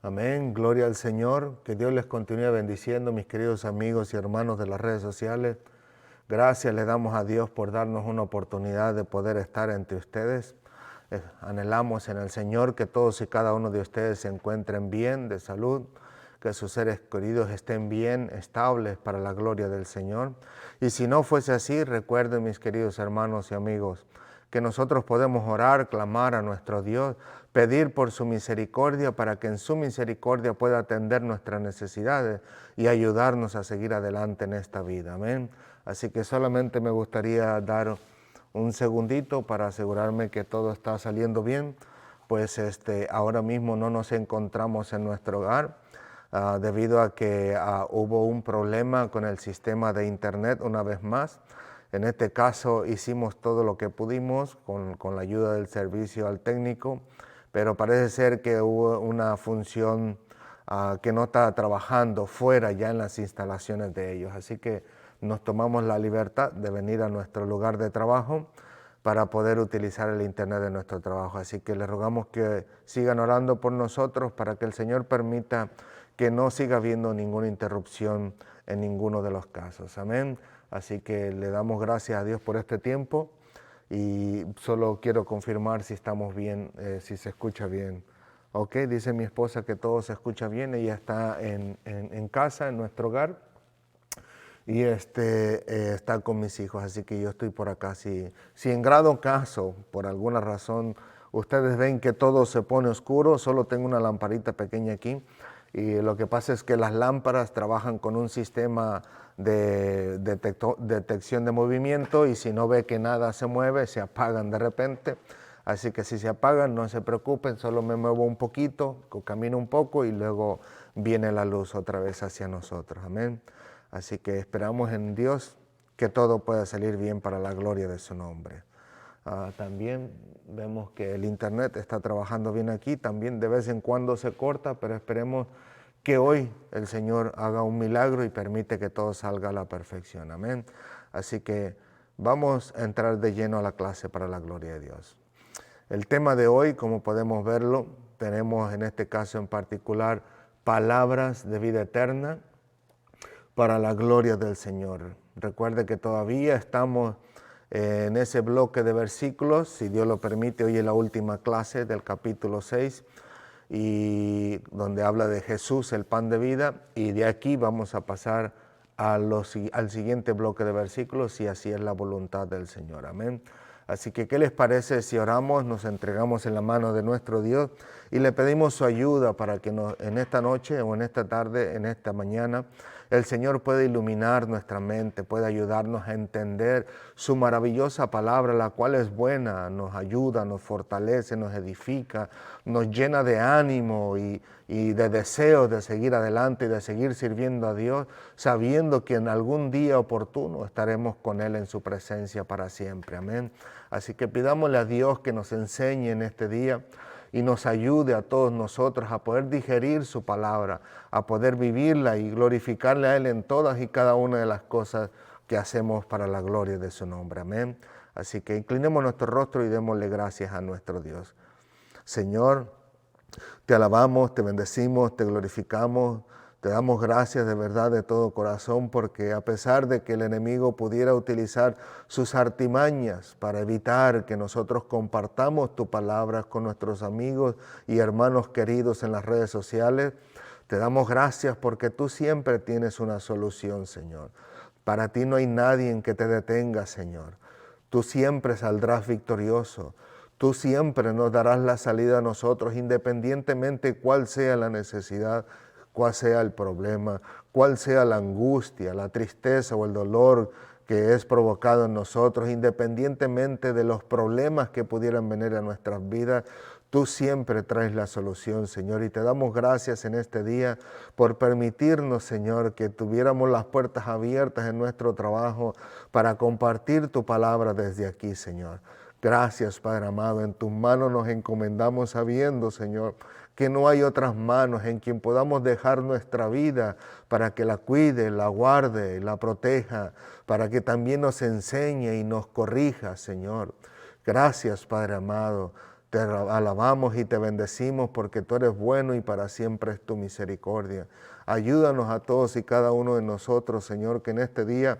Amén, gloria al Señor, que Dios les continúe bendiciendo, mis queridos amigos y hermanos de las redes sociales. Gracias le damos a Dios por darnos una oportunidad de poder estar entre ustedes. Anhelamos en el Señor que todos y cada uno de ustedes se encuentren bien, de salud, que sus seres queridos estén bien, estables para la gloria del Señor. Y si no fuese así, recuerden, mis queridos hermanos y amigos, que nosotros podemos orar, clamar a nuestro Dios, pedir por su misericordia para que en su misericordia pueda atender nuestras necesidades y ayudarnos a seguir adelante en esta vida. Amén. Así que solamente me gustaría dar un segundito para asegurarme que todo está saliendo bien, pues ahora mismo no nos encontramos en nuestro hogar debido a que hubo un problema con el sistema de internet una vez más. En este caso hicimos todo lo que pudimos con la ayuda del servicio al técnico, pero parece ser que hubo una función que no está trabajando fuera ya en las instalaciones de ellos. Así que nos tomamos la libertad de venir a nuestro lugar de trabajo para poder utilizar el internet de nuestro trabajo. Así que les rogamos que sigan orando por nosotros para que el Señor permita que no siga habiendo ninguna interrupción en ninguno de los casos. Amén. Así que le damos gracias a Dios por este tiempo y solo quiero confirmar si estamos bien, si se escucha bien. Ok, dice mi esposa que todo se escucha bien, ella está en casa, en nuestro hogar, y está con mis hijos, así que yo estoy por acá. Si en grado caso, por alguna razón, ustedes ven que todo se pone oscuro, solo tengo una lamparita pequeña aquí, y lo que pasa es que las lámparas trabajan con un sistema de detección de movimiento, y si no ve que nada se mueve, se apagan de repente. Así que si se apagan, no se preocupen, solo me muevo un poquito, camino un poco y luego viene la luz otra vez hacia nosotros. Amén. Así que esperamos en Dios que todo pueda salir bien para la gloria de su nombre. También vemos que el internet está trabajando bien aquí, también de vez en cuando se corta, pero esperemos que hoy el Señor haga un milagro y permite que todo salga a la perfección. Amén. Así que vamos a entrar de lleno a la clase para la gloria de Dios. El tema de hoy, como podemos verlo, tenemos en este caso en particular palabras de vida eterna para la gloria del Señor. Recuerde que todavía estamos en ese bloque de versículos, si Dios lo permite, hoy es la última clase del capítulo 6, y donde habla de Jesús, el pan de vida, y de aquí vamos a pasar al siguiente bloque de versículos, si así es la voluntad del Señor. Amén. Así que, ¿qué les parece si oramos, nos entregamos en la mano de nuestro Dios y le pedimos su ayuda para que en esta noche o en esta tarde, en esta mañana, el Señor pueda iluminar nuestra mente, puede ayudarnos a entender su maravillosa palabra, la cual es buena, nos ayuda, nos fortalece, nos edifica, nos llena de ánimo y de deseo de seguir adelante y de seguir sirviendo a Dios, sabiendo que en algún día oportuno estaremos con Él en su presencia para siempre. Amén. Así que pidámosle a Dios que nos enseñe en este día y nos ayude a todos nosotros a poder digerir su palabra, a poder vivirla y glorificarle a Él en todas y cada una de las cosas que hacemos para la gloria de su nombre. Amén. Así que inclinemos nuestro rostro y démosle gracias a nuestro Dios. Señor, te alabamos, te bendecimos, te glorificamos, te damos gracias de verdad de todo corazón, porque a pesar de que el enemigo pudiera utilizar sus artimañas para evitar que nosotros compartamos tu palabra con nuestros amigos y hermanos queridos en las redes sociales, te damos gracias porque tú siempre tienes una solución, Señor. Para ti no hay nadie en que te detenga, Señor. Tú siempre saldrás victorioso. Tú siempre nos darás la salida a nosotros, independientemente cuál sea la necesidad, cuál sea el problema, cuál sea la angustia, la tristeza o el dolor que es provocado en nosotros, independientemente de los problemas que pudieran venir a nuestras vidas. Tú siempre traes la solución, Señor, y te damos gracias en este día por permitirnos, Señor, que tuviéramos las puertas abiertas en nuestro trabajo para compartir tu palabra desde aquí, Señor. Gracias, Padre amado, en tus manos nos encomendamos sabiendo, Señor, que no hay otras manos en quien podamos dejar nuestra vida para que la cuide, la guarde, la proteja, para que también nos enseñe y nos corrija, Señor. Gracias, Padre amado. Te alabamos y te bendecimos porque tú eres bueno y para siempre es tu misericordia. Ayúdanos a todos y cada uno de nosotros, Señor, que en este día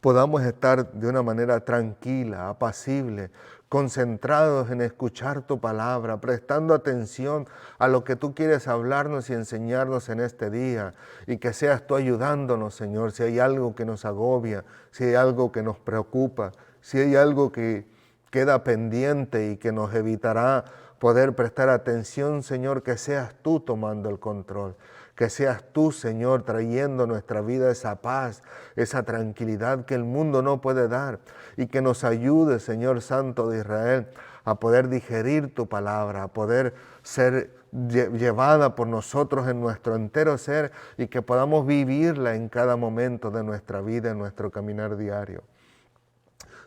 podamos estar de una manera tranquila, apacible, concentrados en escuchar tu palabra, prestando atención a lo que tú quieres hablarnos y enseñarnos en este día, y que seas tú ayudándonos, Señor, si hay algo que nos agobia, si hay algo que nos preocupa, si hay algo que queda pendiente y que nos evitará poder prestar atención, Señor, que seas tú tomando el control. Que seas tú, Señor, trayendo a nuestra vida esa paz, esa tranquilidad que el mundo no puede dar, y que nos ayude, Señor Santo de Israel, a poder digerir tu palabra, a poder ser llevada por nosotros en nuestro entero ser, y que podamos vivirla en cada momento de nuestra vida, en nuestro caminar diario.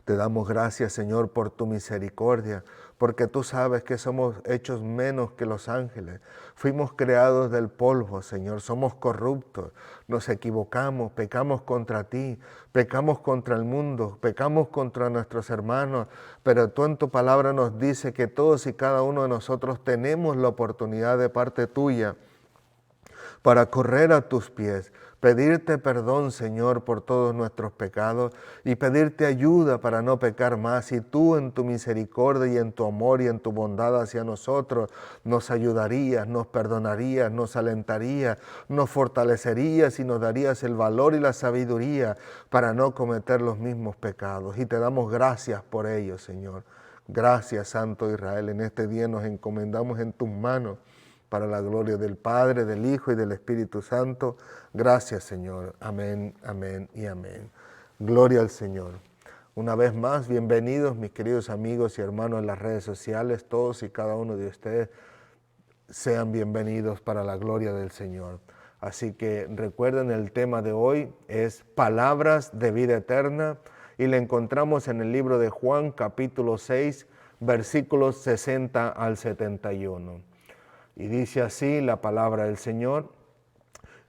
Te damos gracias, Señor, por tu misericordia, porque tú sabes que somos hechos menos que los ángeles. Fuimos creados del polvo, Señor, somos corruptos, nos equivocamos, pecamos contra ti, pecamos contra el mundo, pecamos contra nuestros hermanos, pero tú en tu palabra nos dices que todos y cada uno de nosotros tenemos la oportunidad de parte tuya para correr a tus pies, pedirte perdón, Señor, por todos nuestros pecados y pedirte ayuda para no pecar más. Y tú en tu misericordia y en tu amor y en tu bondad hacia nosotros nos ayudarías, nos perdonarías, nos alentarías, nos fortalecerías y nos darías el valor y la sabiduría para no cometer los mismos pecados. Y te damos gracias por ello, Señor. Gracias, Santo Israel. En este día nos encomendamos en tus manos, para la gloria del Padre, del Hijo y del Espíritu Santo. Gracias, Señor. Amén, amén y amén. Gloria al Señor. Una vez más, bienvenidos mis queridos amigos y hermanos en las redes sociales. Todos y cada uno de ustedes sean bienvenidos para la gloria del Señor. Así que recuerden, el tema de hoy es palabras de vida eterna, y le encontramos en el libro de Juan, capítulo 6, versículos 60 al 71. Y dice así la palabra del Señor,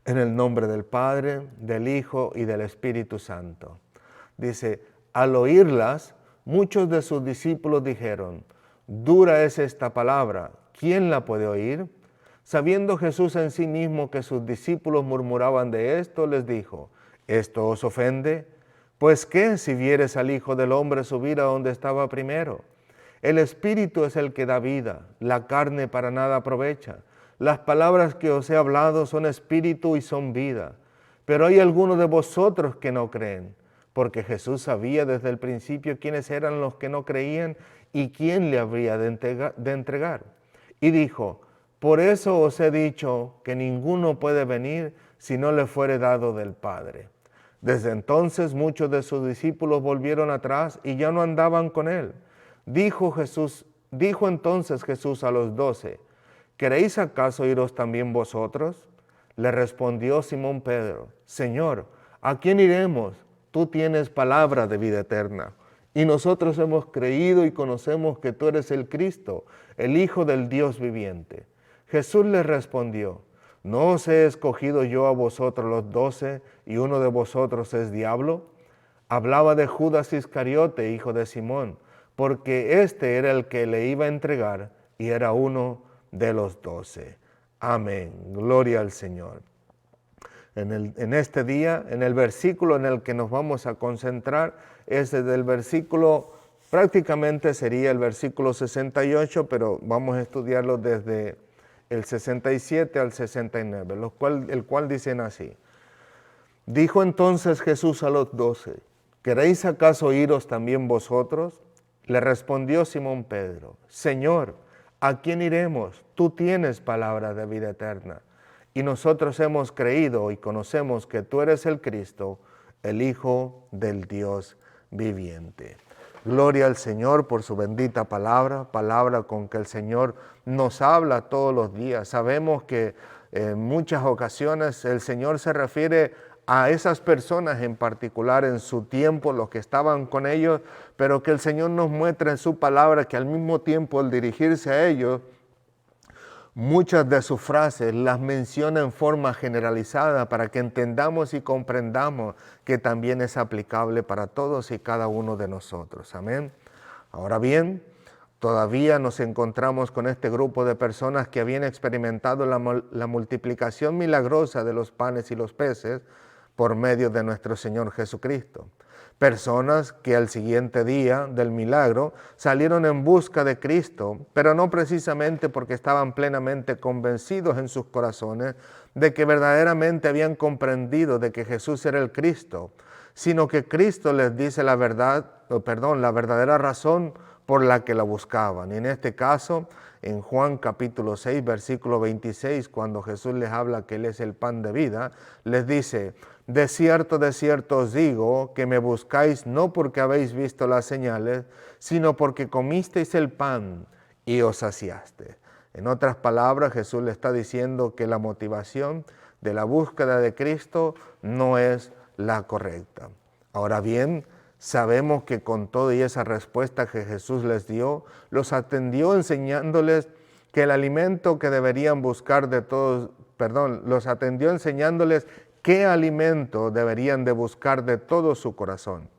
en el nombre del Padre, del Hijo y del Espíritu Santo. Dice, al oírlas, muchos de sus discípulos dijeron, dura es esta palabra, ¿quién la puede oír? Sabiendo Jesús en sí mismo que sus discípulos murmuraban de esto, les dijo, ¿esto os ofende? Pues ¿qué si vieres al Hijo del Hombre subir a donde estaba primero? El Espíritu es el que da vida, la carne para nada aprovecha. Las palabras que os he hablado son espíritu y son vida. Pero hay algunos de vosotros que no creen, porque Jesús sabía desde el principio quiénes eran los que no creían y quién le habría de entregar. Y dijo, por eso os he dicho que ninguno puede venir si no le fuere dado del Padre. Desde entonces muchos de sus discípulos volvieron atrás y ya no andaban con él. Dijo entonces Jesús a los 12, ¿queréis acaso iros también vosotros? Le respondió Simón Pedro, Señor, ¿a quién iremos? Tú tienes palabra de vida eterna, y nosotros hemos creído y conocemos que tú eres el Cristo, el Hijo del Dios viviente. Jesús le respondió, ¿no os he escogido yo a vosotros los 12 y uno de vosotros es diablo? Hablaba de Judas Iscariote, hijo de Simón, porque este era el que le iba a entregar y era uno de los 12. Amén. Gloria al Señor. En este día, en el versículo en el que nos vamos a concentrar, es desde el versículo, prácticamente sería el versículo 68, pero vamos a estudiarlo desde el 67 al 69, el cual dicen así. Dijo entonces Jesús a los 12, ¿queréis acaso iros también vosotros? Le respondió Simón Pedro, Señor, ¿a quién iremos? Tú tienes palabra de vida eterna. Y nosotros hemos creído y conocemos que tú eres el Cristo, el Hijo del Dios viviente. Gloria al Señor por su bendita palabra, palabra con que el Señor nos habla todos los días. Sabemos que en muchas ocasiones el Señor se refiere a esas personas en particular en su tiempo, los que estaban con ellos, pero que el Señor nos muestra en su palabra que al mismo tiempo al dirigirse a ellos, muchas de sus frases las menciona en forma generalizada para que entendamos y comprendamos que también es aplicable para todos y cada uno de nosotros. Amén. Ahora bien, Todavía nos encontramos con este grupo de personas que habían experimentado la multiplicación milagrosa de los panes y los peces por medio de nuestro Señor Jesucristo. Personas que al siguiente día del milagro salieron en busca de Cristo, pero no precisamente porque estaban plenamente convencidos en sus corazones de que verdaderamente habían comprendido de que Jesús era el Cristo, sino que Cristo les dice la verdadera razón por la que la buscaban. Y en este caso, en Juan capítulo 6, versículo 26, cuando Jesús les habla que Él es el pan de vida, les dice: de cierto os digo que me buscáis no porque habéis visto las señales, sino porque comisteis el pan y os saciaste. En otras palabras, Jesús le está diciendo que la motivación de la búsqueda de Cristo no es la correcta. Ahora bien, sabemos que con todo y esa respuesta que Jesús les dio, los atendió enseñándoles que el alimento que deberían buscar los atendió enseñándoles qué alimento deberían de buscar de todo su corazón.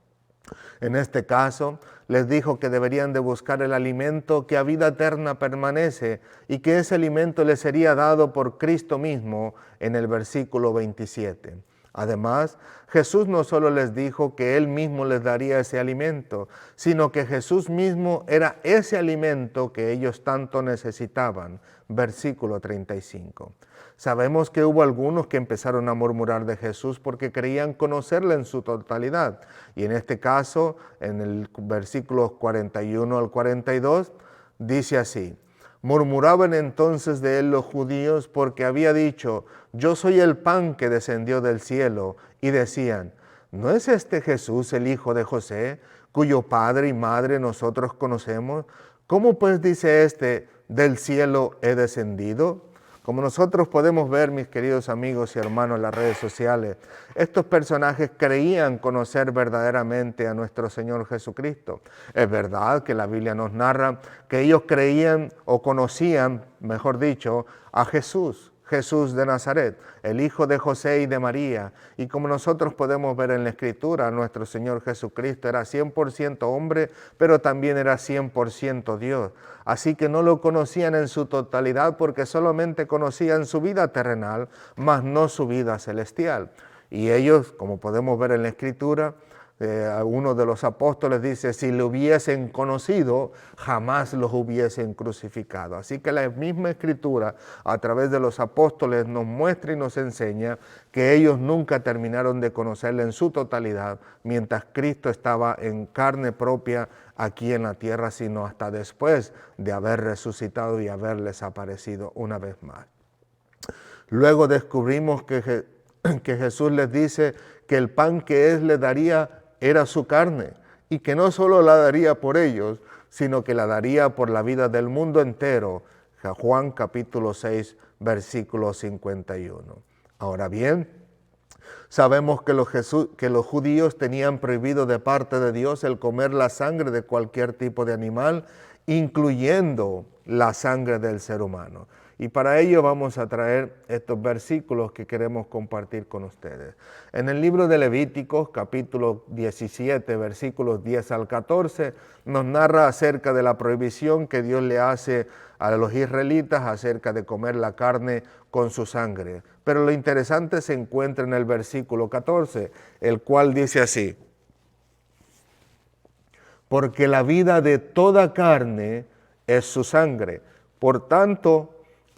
En este caso, les dijo que deberían de buscar el alimento que a vida eterna permanece y que ese alimento les sería dado por Cristo mismo en el versículo 27. Además, Jesús no solo les dijo que Él mismo les daría ese alimento, sino que Jesús mismo era ese alimento que ellos tanto necesitaban. Versículo 35. Sabemos que hubo algunos que empezaron a murmurar de Jesús porque creían conocerle en su totalidad. Y en este caso, en el versículos 41 al 42, dice así: murmuraban entonces de él los judíos porque había dicho: yo soy el pan que descendió del cielo. Y decían: ¿no es este Jesús el hijo de José, cuyo padre y madre nosotros conocemos? ¿Cómo pues dice este: del cielo he descendido? Como nosotros podemos ver, mis queridos amigos y hermanos en las redes sociales, estos personajes creían conocer verdaderamente a nuestro Señor Jesucristo. Es verdad que la Biblia nos narra que ellos creían o conocían, mejor dicho, a Jesús de Nazaret, el hijo de José y de María. Y como nosotros podemos ver en la Escritura, nuestro Señor Jesucristo era 100% hombre, pero también era 100% Dios. Así que no lo conocían en su totalidad porque solamente conocían su vida terrenal, mas no su vida celestial. Y ellos, como podemos ver en la Escritura, uno de los apóstoles dice: si lo hubiesen conocido, jamás los hubiesen crucificado. Así que la misma Escritura, a través de los apóstoles, nos muestra y nos enseña que ellos nunca terminaron de conocerle en su totalidad, mientras Cristo estaba en carne propia aquí en la tierra, sino hasta después de haber resucitado y haberles aparecido una vez más. Luego descubrimos que Jesús les dice que el pan que Él les daría era su carne, y que no solo la daría por ellos, sino que la daría por la vida del mundo entero. Juan capítulo 6, versículo 51. Ahora bien, sabemos que los judíos tenían prohibido de parte de Dios el comer la sangre de cualquier tipo de animal, incluyendo la sangre del ser humano. Y para ello vamos a traer estos versículos que queremos compartir con ustedes. En el libro de Levíticos, capítulo 17, versículos 10 al 14, nos narra acerca de la prohibición que Dios le hace a los israelitas acerca de comer la carne con su sangre. Pero lo interesante se encuentra en el versículo 14, el cual dice así: porque la vida de toda carne es su sangre. Por tanto,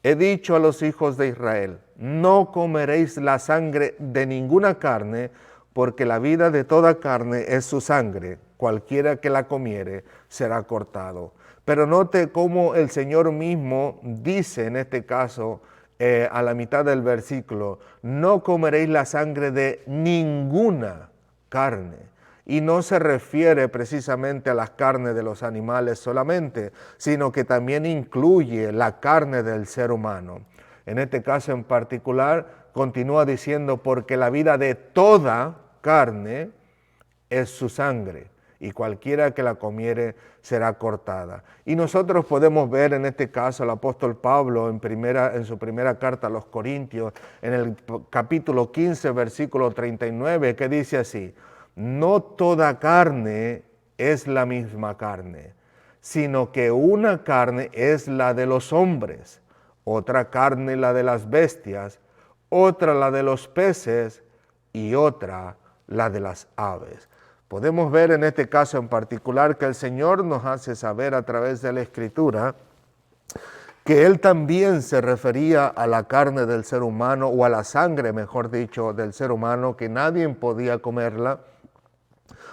he dicho a los hijos de Israel: no comeréis la sangre de ninguna carne, porque la vida de toda carne es su sangre. Cualquiera que la comiere será cortado. Pero note cómo el Señor mismo dice en este caso, a la mitad del versículo: no comeréis la sangre de ninguna carne. Y no se refiere precisamente a las carnes de los animales solamente, sino que también incluye la carne del ser humano. En este caso en particular, continúa diciendo: porque la vida de toda carne es su sangre, y cualquiera que la comiere será cortada. Y nosotros podemos ver en este caso al apóstol Pablo en su primera carta a los Corintios, en el capítulo 15, versículo 39, que dice así: no toda carne es la misma carne, sino que una carne es la de los hombres, otra carne la de las bestias, otra la de los peces y otra la de las aves. Podemos ver en este caso en particular que el Señor nos hace saber a través de la Escritura que Él también se refería a la carne del ser humano, o a la sangre, mejor dicho, del ser humano, que nadie podía comerla,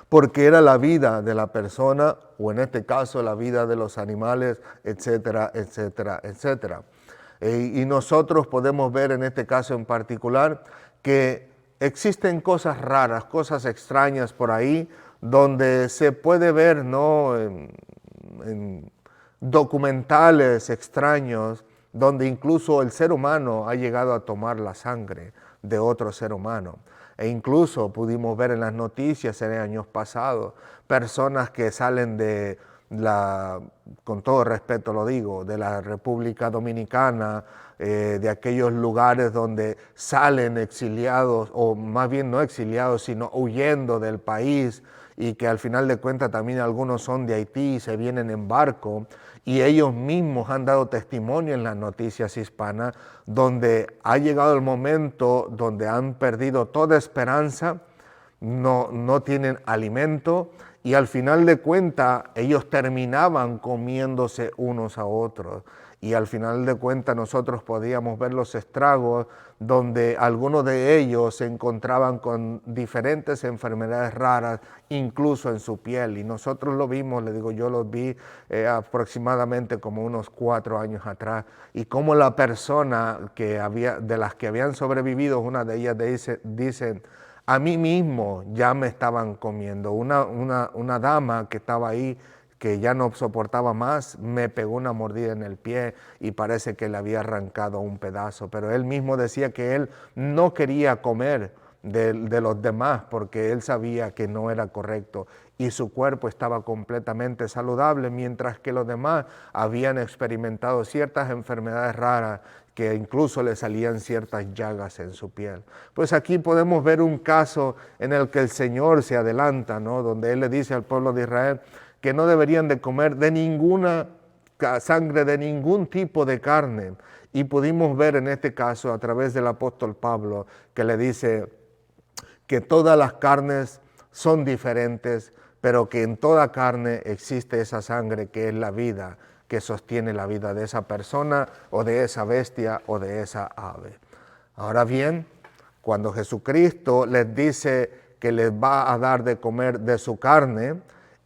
porque era la vida de la persona, o en este caso la vida de los animales, etcétera, etcétera, etcétera. Y nosotros podemos ver en este caso en particular que existen cosas raras, cosas extrañas por ahí, donde se puede ver, ¿no?, en documentales extraños, donde incluso el ser humano ha llegado a tomar la sangre de otro ser humano. E incluso pudimos ver en las noticias en años pasados, personas que salen de con todo respeto lo digo, de la República Dominicana, de aquellos lugares donde salen exiliados, o más bien no exiliados, sino huyendo del país, y que al final de cuentas también algunos son de Haití y se vienen en barco, y ellos mismos han dado testimonio en las noticias hispanas, donde ha llegado el momento donde han perdido toda esperanza, no tienen alimento, y al final de cuentas ellos terminaban comiéndose unos a otros. Y al final de cuentas nosotros podíamos ver los estragos, donde algunos de ellos se encontraban con diferentes enfermedades raras, incluso en su piel. Y nosotros lo vimos, le digo, yo lo vi aproximadamente como unos 4 años atrás. Y como la persona de las que habían sobrevivido, una de ellas dicen, a mí mismo ya me estaban comiendo. Una dama que estaba ahí, que ya no soportaba más, me pegó una mordida en el pie y parece que le había arrancado un pedazo. Pero él mismo decía que él no quería comer de los demás porque él sabía que no era correcto y su cuerpo estaba completamente saludable, mientras que los demás habían experimentado ciertas enfermedades raras que incluso le salían ciertas llagas en su piel. Pues aquí podemos ver un caso en el que el Señor se adelanta, ¿no?, donde Él le dice al pueblo de Israel que no deberían de comer de ninguna sangre, de ningún tipo de carne. Y pudimos ver en este caso a través del apóstol Pablo, que le dice que todas las carnes son diferentes, pero que en toda carne existe esa sangre que es la vida, que sostiene la vida de esa persona o de esa bestia o de esa ave. Ahora bien, cuando Jesucristo les dice que les va a dar de comer de su carne,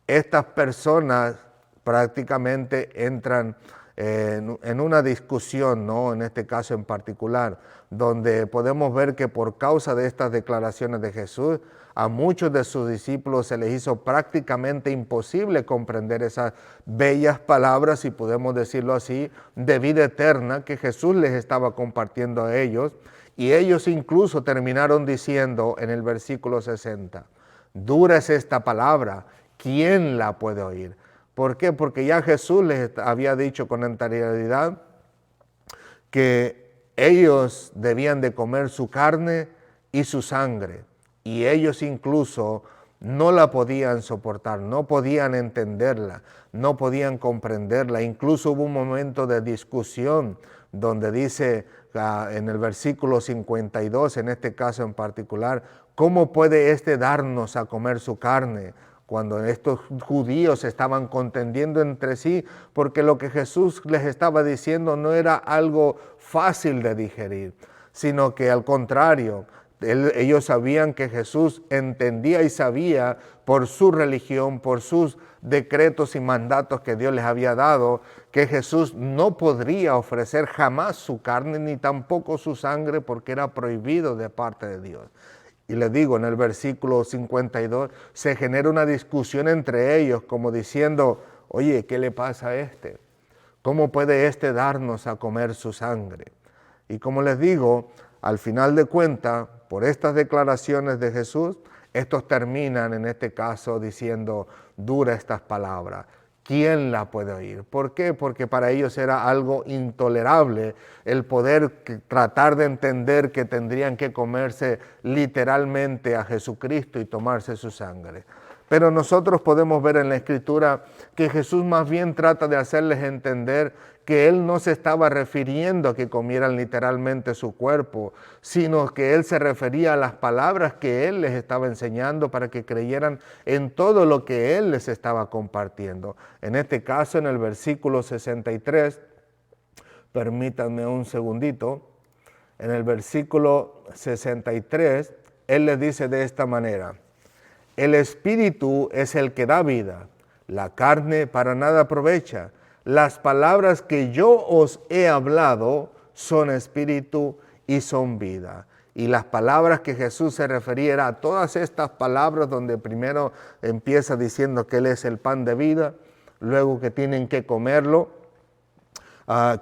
estas personas prácticamente entran en una discusión, ¿no?, en este caso en particular, donde podemos ver que por causa de estas declaraciones de Jesús, a muchos de sus discípulos se les hizo prácticamente imposible comprender esas bellas palabras, si podemos decirlo así, de vida eterna que Jesús les estaba compartiendo a ellos, y ellos incluso terminaron diciendo en el versículo 60, dura es esta palabra, ¿quién la puede oír? ¿Por qué? Porque ya Jesús les había dicho con anterioridad que ellos debían de comer su carne y su sangre, y ellos incluso no la podían soportar, no podían entenderla, no podían comprenderla. Incluso hubo un momento de discusión donde dice en el versículo 52, en este caso en particular, ¿cómo puede darnos a comer su carne? Cuando estos judíos estaban contendiendo entre sí, porque lo que Jesús les estaba diciendo no era algo fácil de digerir, sino que al contrario, ellos sabían que Jesús entendía y sabía por su religión, por sus decretos y mandatos que Dios les había dado, que Jesús no podría ofrecer jamás su carne ni tampoco su sangre, porque era prohibido de parte de Dios. Y les digo, en el versículo 52 se genera una discusión entre ellos, como diciendo, oye, ¿qué le pasa a este? ¿Cómo puede darnos a comer su sangre? Y como les digo, al final de cuentas, por estas declaraciones de Jesús, estos terminan en este caso diciendo, dura estas palabras. ¿Quién la puede oír? ¿Por qué? Porque para ellos era algo intolerable el poder tratar de entender que tendrían que comerse literalmente a Jesucristo y tomarse su sangre. Pero nosotros podemos ver en la Escritura que Jesús más bien trata de hacerles entender que Él no se estaba refiriendo a que comieran literalmente su cuerpo, sino que Él se refería a las palabras que Él les estaba enseñando para que creyeran en todo lo que Él les estaba compartiendo. En este caso, en el versículo 63, permítanme un segundito, en el versículo 63, Él les dice de esta manera: el espíritu es el que da vida, la carne para nada aprovecha. Las palabras que yo os he hablado son espíritu y son vida. Y las palabras que Jesús se refería eran a todas estas palabras donde primero empieza diciendo que Él es el pan de vida, luego que tienen que comerlo,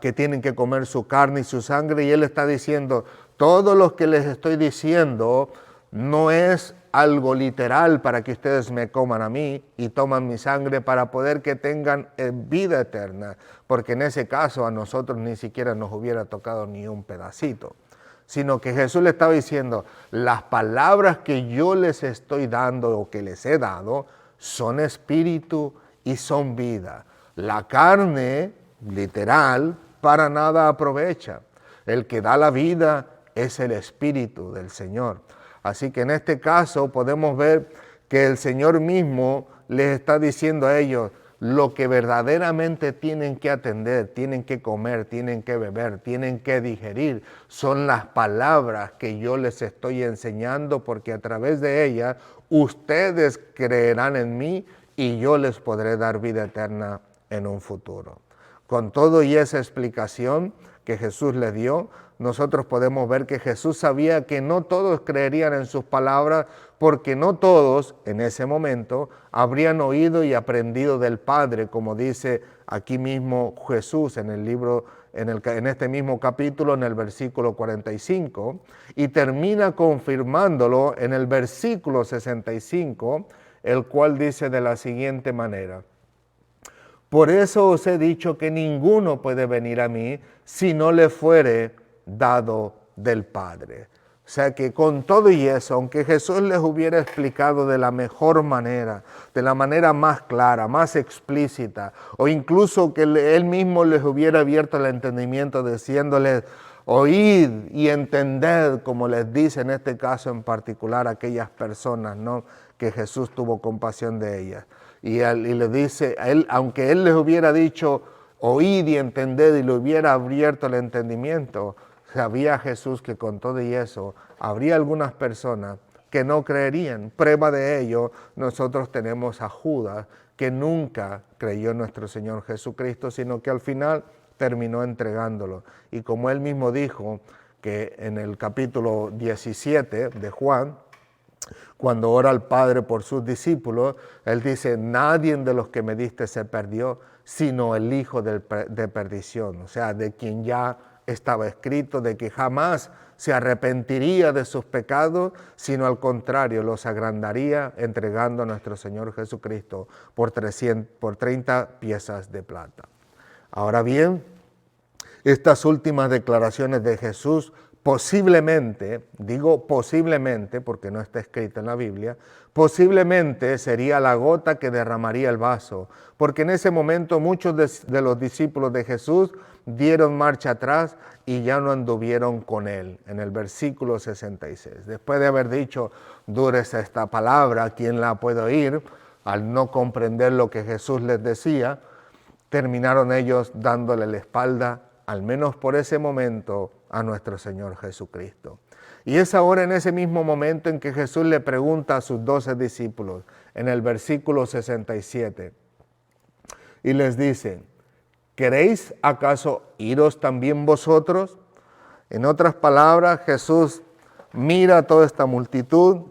que tienen que comer su carne y su sangre, y Él está diciendo, todo lo que les estoy diciendo no es algo literal para que ustedes me coman a mí y toman mi sangre para poder que tengan vida eterna, porque en ese caso a nosotros ni siquiera nos hubiera tocado ni un pedacito, sino que Jesús le estaba diciendo, las palabras que yo les estoy dando o que les he dado son espíritu y son vida. La carne, literal, para nada aprovecha. El que da la vida es el Espíritu del Señor. Así que en este caso podemos ver que el Señor mismo les está diciendo a ellos lo que verdaderamente tienen que atender, tienen que comer, tienen que beber, tienen que digerir. Son las palabras que yo les estoy enseñando, porque a través de ellas ustedes creerán en mí y yo les podré dar vida eterna en un futuro. Con todo y esa explicación que Jesús les dio, nosotros podemos ver que Jesús sabía que no todos creerían en sus palabras, porque no todos en ese momento habrían oído y aprendido del Padre, como dice aquí mismo Jesús en el libro, en este mismo capítulo, en el versículo 45, y termina confirmándolo en el versículo 65, el cual dice de la siguiente manera: por eso os he dicho que ninguno puede venir a mí si no le fuere dado del Padre. O sea que con todo y eso, aunque Jesús les hubiera explicado de la mejor manera, de la manera más clara, más explícita, o incluso que Él mismo les hubiera abierto el entendimiento diciéndoles, oíd y entended, como les dice en este caso en particular a aquellas personas, ¿no?, que Jesús tuvo compasión de ellas. Y le dice, aunque Él les hubiera dicho, oíd y entended, y le hubiera abierto el entendimiento, sabía Jesús que con todo y eso, habría algunas personas que no creerían. Prueba de ello, nosotros tenemos a Judas, que nunca creyó en nuestro Señor Jesucristo, sino que al final terminó entregándolo. Y como Él mismo dijo, que en el capítulo 17 de Juan, cuando ora al Padre por sus discípulos, Él dice, nadie de los que me diste se perdió, sino el hijo de perdición, o sea, de quien ya estaba escrito, de que jamás se arrepentiría de sus pecados, sino al contrario, los agrandaría entregando a nuestro Señor Jesucristo por 30 piezas de plata. Ahora bien, estas últimas declaraciones de Jesús posiblemente, digo posiblemente porque no está escrito en la Biblia, posiblemente sería la gota que derramaría el vaso, porque en ese momento muchos de los discípulos de Jesús dieron marcha atrás y ya no anduvieron con Él, en el versículo 66. Después de haber dicho, dura es esta palabra, ¿quién la puede oír?, al no comprender lo que Jesús les decía, terminaron ellos dándole la espalda, al menos por ese momento, a nuestro Señor Jesucristo. Y es ahora en ese mismo momento en que Jesús le pregunta a sus 12 discípulos, en el versículo 67, y les dice, ¿queréis acaso iros también vosotros? En otras palabras, Jesús mira a toda esta multitud,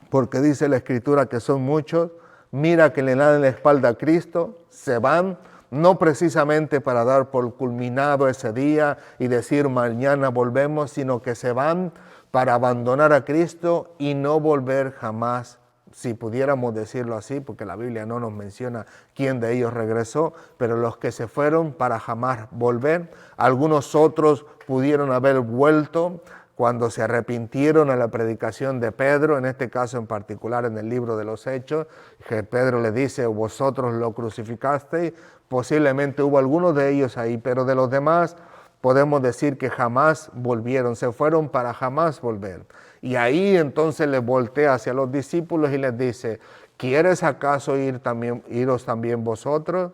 porque dice la Escritura que son muchos, mira que le dan la espalda a Cristo, se van, no precisamente para dar por culminado ese día y decir mañana volvemos, sino que se van para abandonar a Cristo y no volver jamás, si pudiéramos decirlo así, porque la Biblia no nos menciona quién de ellos regresó, pero los que se fueron para jamás volver, algunos otros pudieron haber vuelto cuando se arrepintieron a la predicación de Pedro, en este caso en particular en el libro de los Hechos, que Pedro le dice, vosotros lo crucificasteis, posiblemente hubo algunos de ellos ahí, pero de los demás podemos decir que jamás volvieron, se fueron para jamás volver. Y ahí entonces les voltea hacia los discípulos y les dice, ¿quieres acaso iros también vosotros?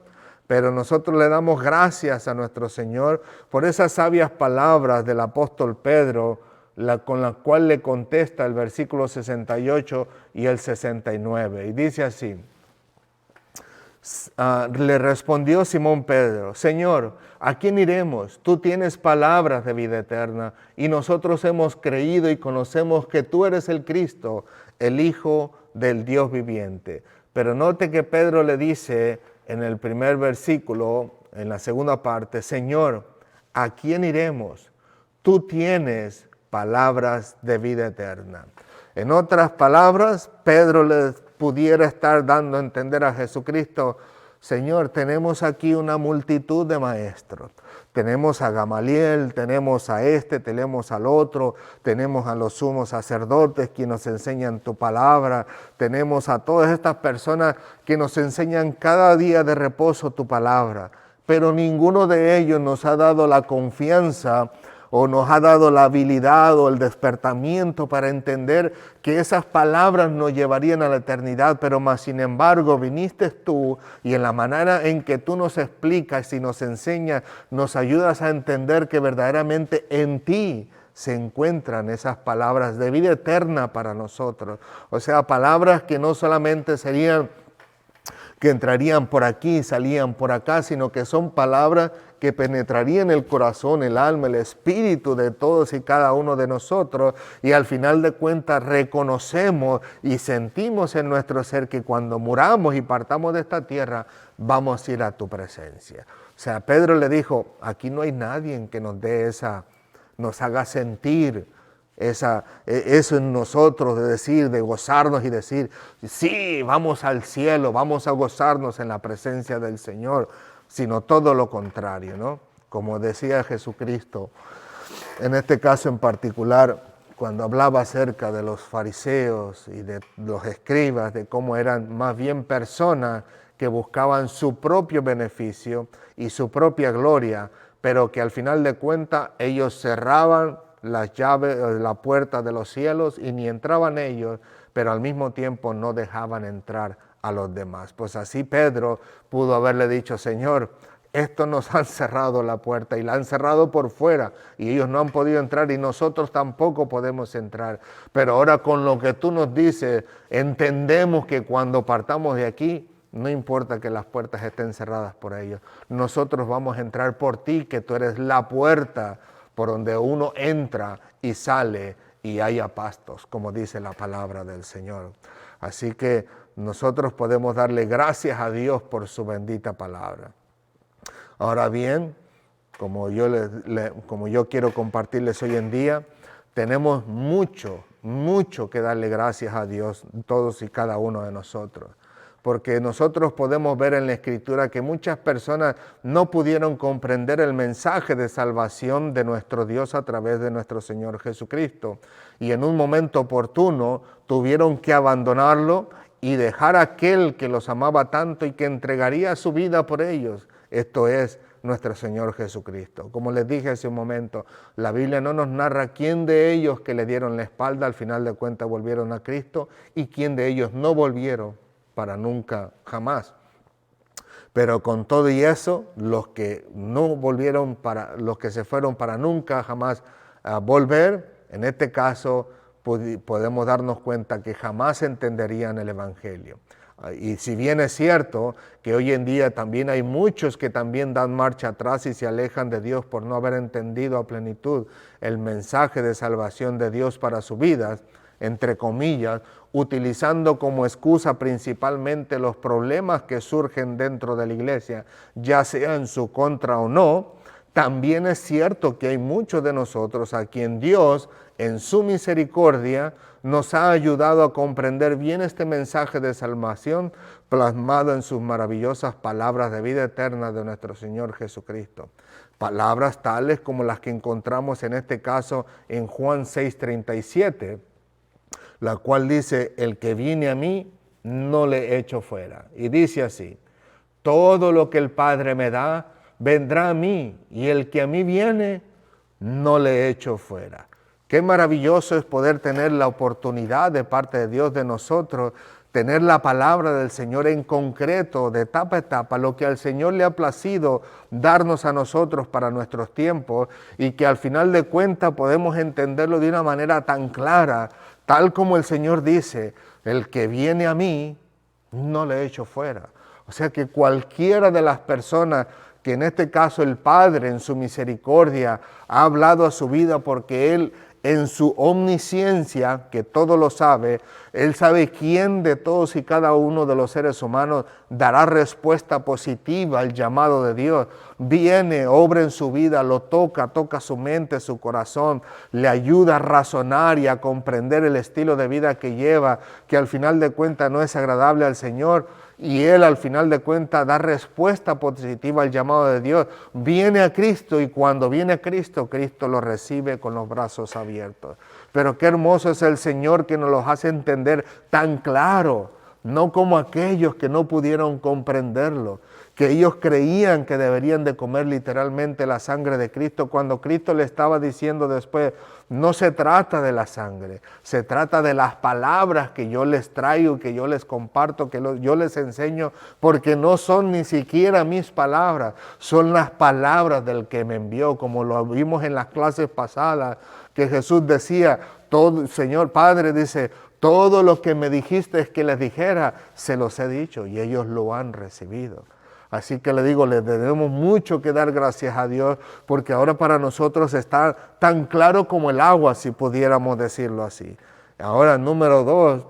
Pero nosotros le damos gracias a nuestro Señor por esas sabias palabras del apóstol Pedro, con la cual le contesta el versículo 68 y el 69. Y dice así, le respondió Simón Pedro, Señor, ¿a quién iremos? Tú tienes palabras de vida eterna y nosotros hemos creído y conocemos que tú eres el Cristo, el Hijo del Dios viviente. Pero note que Pedro le dice en el primer versículo, en la segunda parte, Señor, ¿a quién iremos? Tú tienes palabras de vida eterna. En otras palabras, Pedro le pudiera estar dando a entender a Jesucristo, Señor, tenemos aquí una multitud de maestros. Tenemos a Gamaliel, tenemos a este, tenemos al otro, tenemos a los sumos sacerdotes que nos enseñan tu palabra, tenemos a todas estas personas que nos enseñan cada día de reposo tu palabra, pero ninguno de ellos nos ha dado la confianza o nos ha dado la habilidad o el despertamiento para entender que esas palabras nos llevarían a la eternidad, pero más sin embargo viniste tú y en la manera en que tú nos explicas y nos enseñas, nos ayudas a entender que verdaderamente en ti se encuentran esas palabras de vida eterna para nosotros. O sea, palabras que no solamente serían que entrarían por aquí, salían por acá, sino que son palabras que penetrarían el corazón, el alma, el espíritu de todos y cada uno de nosotros, y al final de cuentas reconocemos y sentimos en nuestro ser que cuando muramos y partamos de esta tierra, vamos a ir a tu presencia. O sea, Pedro le dijo, aquí no hay nadie que nos dé nos haga sentir eso en nosotros, de decir, de gozarnos y decir, sí, vamos al cielo, vamos a gozarnos en la presencia del Señor, sino todo lo contrario, ¿no? Como decía Jesucristo, en este caso en particular, cuando hablaba acerca de los fariseos y de los escribas, de cómo eran más bien personas que buscaban su propio beneficio y su propia gloria, pero que al final de cuentas ellos cerraban las llaves, la puerta de los cielos y ni entraban ellos, pero al mismo tiempo no dejaban entrar a los demás. Pues así Pedro pudo haberle dicho, Señor, estos nos han cerrado la puerta y la han cerrado por fuera y ellos no han podido entrar y nosotros tampoco podemos entrar. Pero ahora con lo que tú nos dices, entendemos que cuando partamos de aquí, no importa que las puertas estén cerradas por ellos, nosotros vamos a entrar por ti, que tú eres la puerta por donde uno entra y sale y haya pastos, como dice la palabra del Señor. Así que nosotros podemos darle gracias a Dios por su bendita palabra. Ahora bien, como yo quiero compartirles hoy en día, tenemos mucho que darle gracias a Dios, todos y cada uno de nosotros. Porque nosotros podemos ver en la Escritura que muchas personas no pudieron comprender el mensaje de salvación de nuestro Dios a través de nuestro Señor Jesucristo. Y en un momento oportuno tuvieron que abandonarlo y dejar a aquel que los amaba tanto y que entregaría su vida por ellos. Esto es nuestro Señor Jesucristo. Como les dije hace un momento, la Biblia no nos narra quién de ellos que le dieron la espalda, al final de cuentas volvieron a Cristo, y quién de ellos no volvieron para nunca, jamás. Pero con todo y eso, los que no volvieron, los que se fueron para nunca, jamás volver, en este caso podemos darnos cuenta que jamás entenderían el Evangelio. Y si bien es cierto que hoy en día también hay muchos que también dan marcha atrás y se alejan de Dios por no haber entendido a plenitud el mensaje de salvación de Dios para sus vidas, entre comillas, utilizando como excusa principalmente los problemas que surgen dentro de la iglesia, ya sea en su contra o no, también es cierto que hay muchos de nosotros a quien Dios, en su misericordia, nos ha ayudado a comprender bien este mensaje de salvación plasmado en sus maravillosas palabras de vida eterna de nuestro Señor Jesucristo. Palabras tales como las que encontramos en este caso en Juan 6:37, la cual dice, el que viene a mí, no le echo fuera. Y dice así, todo lo que el Padre me da, vendrá a mí, y el que a mí viene, no le echo fuera. Qué maravilloso es poder tener la oportunidad de parte de Dios, de nosotros, tener la palabra del Señor en concreto, de etapa a etapa, lo que al Señor le ha placido darnos a nosotros para nuestros tiempos, y que al final de cuentas podemos entenderlo de una manera tan clara, tal como el Señor dice, el que viene a mí, no le echo fuera. O sea que cualquiera de las personas que en este caso el Padre en su misericordia ha hablado a su vida, porque Él en su omnisciencia, que todo lo sabe, Él sabe quién de todos y cada uno de los seres humanos dará respuesta positiva al llamado de Dios. Viene, obra en su vida, lo toca su mente, su corazón, le ayuda a razonar y a comprender el estilo de vida que lleva, que al final de cuentas no es agradable al Señor. Y Él al final de cuentas da respuesta positiva al llamado de Dios. Viene a Cristo, y cuando viene a Cristo, Cristo lo recibe con los brazos abiertos. Pero qué hermoso es el Señor que nos los hace entender tan claro, no como aquellos que no pudieron comprenderlo, que ellos creían que deberían de comer literalmente la sangre de Cristo, cuando Cristo le estaba diciendo después, no se trata de la sangre, se trata de las palabras que yo les traigo, que yo les comparto, que yo les enseño, porque no son ni siquiera mis palabras, son las palabras del que me envió, como lo vimos en las clases pasadas, que Jesús decía, todo, Señor Padre dice, todo lo que me dijiste es que les dijera, se los he dicho, y ellos lo han recibido. Así que le digo, le tenemos mucho que dar gracias a Dios, porque ahora para nosotros está tan claro como el agua, si pudiéramos decirlo así. Ahora, número 2,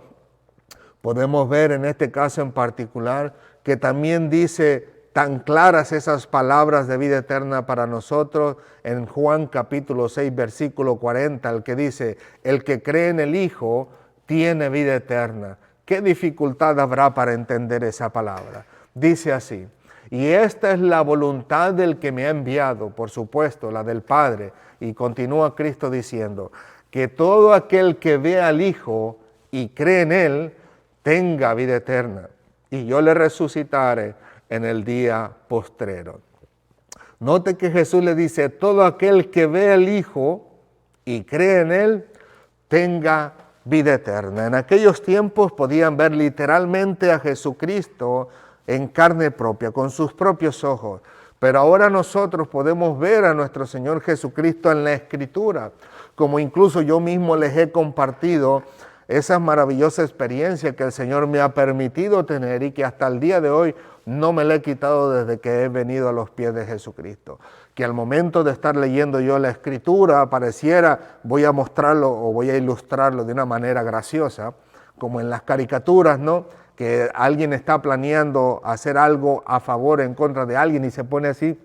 podemos ver en este caso en particular que también dice tan claras esas palabras de vida eterna para nosotros en Juan capítulo 6, versículo 40, el que dice, el que cree en el Hijo tiene vida eterna. ¿Qué dificultad habrá para entender esa palabra? Dice así, y esta es la voluntad del que me ha enviado, por supuesto, la del Padre. Y continúa Cristo diciendo, que todo aquel que ve al Hijo y cree en Él, tenga vida eterna, y yo le resucitaré en el día postrero. Note que Jesús le dice, todo aquel que ve al Hijo y cree en Él, tenga vida eterna. En aquellos tiempos podían ver literalmente a Jesucristo en carne propia, con sus propios ojos. Pero ahora nosotros podemos ver a nuestro Señor Jesucristo en la Escritura, como incluso yo mismo les he compartido esa maravillosa experiencia que el Señor me ha permitido tener y que hasta el día de hoy no me la he quitado desde que he venido a los pies de Jesucristo. Que al momento de estar leyendo yo la Escritura pareciera, voy a mostrarlo o voy a ilustrarlo de una manera graciosa, como en las caricaturas, ¿no? Que alguien está planeando hacer algo a favor o en contra de alguien y se pone así,